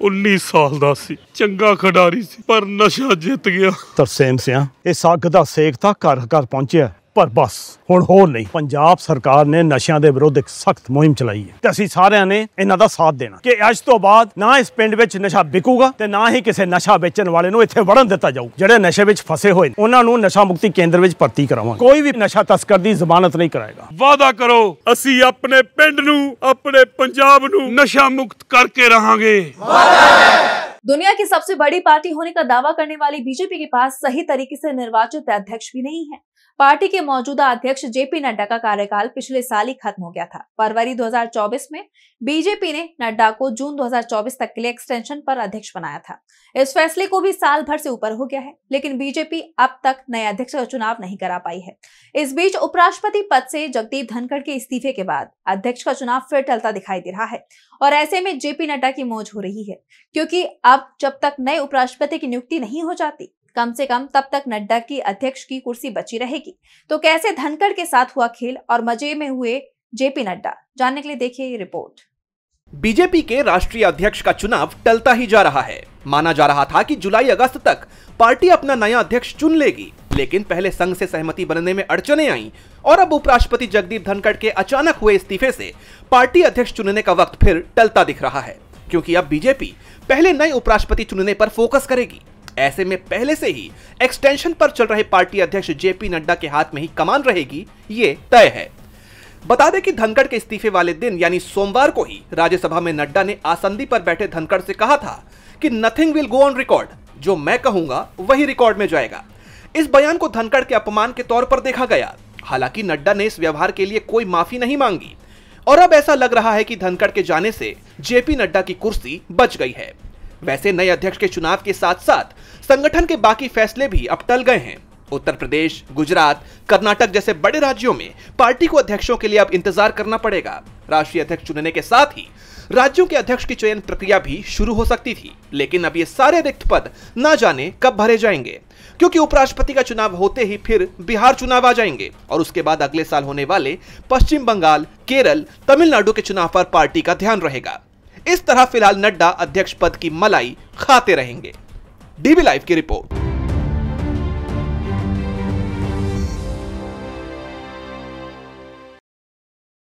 19 ਸਾਲ ਦਾ ਸੀ, ਚੰਗਾ ਖਿਡਾਰੀ ਸੀ, ਪਰ ਨਸ਼ਾ ਜਿੱਤ ਗਿਆ। ਤਰਸੇਮ ਸਿਆ, ਇਹ ਸੱਗ ਦਾ ਸੇਕ ਤਾਂ ਘਰ ਘਰ ਪਹੁੰਚਿਆ, पर बस हुण होर नहीं। पंजाब सरकार ने नशियां दे विरुद्ध एक सख्त मुहिम चलाई है ते असीं सारिਆਂ ने इन्हां दा साथ देना कि अज तो बाद ना इस पिंड विच नशा विकूगा ते ना ही किसी नशा बेचण वाले नूं इत्थे वड़न दित्ता जाऊ। जिहड़े नशे विच फसे होए उन्हां नूं नशा मुक्ति केंद्र विच भर्ती करावांगे। कोई भी नशा तस्कर दी जमानत नहीं कराएगा। वादा करो असीं अपने पिंड नूं अपने पंजाब नूं नशा मुक्त करके रहांगे। दुनिया की सबसे बड़ी पार्टी होने का दावा करने वाली बीजेपी के पास सही तरीके से निर्वाचित अध्यक्ष भी नहीं है। पार्टी के मौजूदा अध्यक्ष जेपी नड्डा का कार्यकाल पिछले साल ही खत्म हो गया था। फरवरी 2024 में बीजेपी ने नड्डा को जून 2024 तक के लिए एक्सटेंशन पर अध्यक्ष बनाया था। इस फैसले को भी साल भर से ऊपर हो गया है, लेकिन बीजेपी अब तक नए अध्यक्ष का चुनाव नहीं करा पाई है। इस बीच उपराष्ट्रपति पद से जगदीप धनखड़ के इस्तीफे के बाद अध्यक्ष का चुनाव फिर टलता दिखाई दे रहा है और ऐसे में जेपी नड्डा की मौज हो रही है, क्योंकि अब जब तक नए उपराष्ट्रपति की नियुक्ति नहीं हो जाती, कम से कम तब तक नड्डा की अध्यक्ष की कुर्सी बची रहेगी। तो कैसे धनखड़ के साथ हुआ खेल और मजे में हुए जेपी नड्डा, जानने के लिए देखिए ये रिपोर्ट। बीजेपी के राष्ट्रीय अध्यक्ष का चुनाव टलता ही जा रहा है। माना जा रहा था कि जुलाई अगस्त तक पार्टी अपना नया अध्यक्ष चुन लेगी, लेकिन पहले संघ से सहमति बनने में अड़चने आईं और अब उपराष्ट्रपति जगदीप धनखड़ के अचानक हुए इस्तीफे से पार्टी अध्यक्ष चुनने का वक्त फिर टलता दिख रहा है, क्योंकि अब बीजेपी पहले नए उपराष्ट्रपति चुनने पर फोकस करेगी। ऐसे में पहले से ही एक्सटेंशन पर चल रहे पार्टी अध्यक्ष जेपी नड्डा के हाथ में ही कमान रहेगी, ये तय है। बता दें कि धनखड़ के इस्तीफे वाले दिन यानी सोमवार को ही राज्यसभा में नड्डा ने आसंदी पर बैठे धनखड़ से कहा था कि nothing will go on record, जो मैं कहूंगा वही रिकॉर्ड में जाएगा। इस बयान को धनखड़ के अपमान के तौर पर देखा गया। हालांकि नड्डा ने इस व्यवहार के लिए कोई माफी नहीं मांगी और अब ऐसा लग रहा है कि धनखड़ के जाने से जेपी नड्डा की कुर्सी बच गई है। वैसे नए अध्यक्ष के चुनाव के साथ साथ संगठन के बाकी फैसले भी अब टल गए हैं। उत्तर प्रदेश, गुजरात, कर्नाटक जैसे बड़े राज्यों में पार्टी को अध्यक्षों के लिए अब इंतजार करना पड़ेगा। राष्ट्रीय अध्यक्ष चुनने के साथ ही राज्यों के अध्यक्ष की चयन प्रक्रिया भी शुरू हो सकती थी, लेकिन अब ये सारे रिक्त पद ना जाने कब भरे जाएंगे, क्योंकि उपराष्ट्रपति का चुनाव होते ही फिर बिहार चुनाव आ जाएंगे और उसके बाद अगले साल होने वाले पश्चिम बंगाल, केरल, तमिलनाडु के चुनाव पर पार्टी का ध्यान रहेगा। इस तरह फिलहाल नड्डा अध्यक्ष पद की मलाई खाते रहेंगे। डीबी लाइव की रिपोर्ट।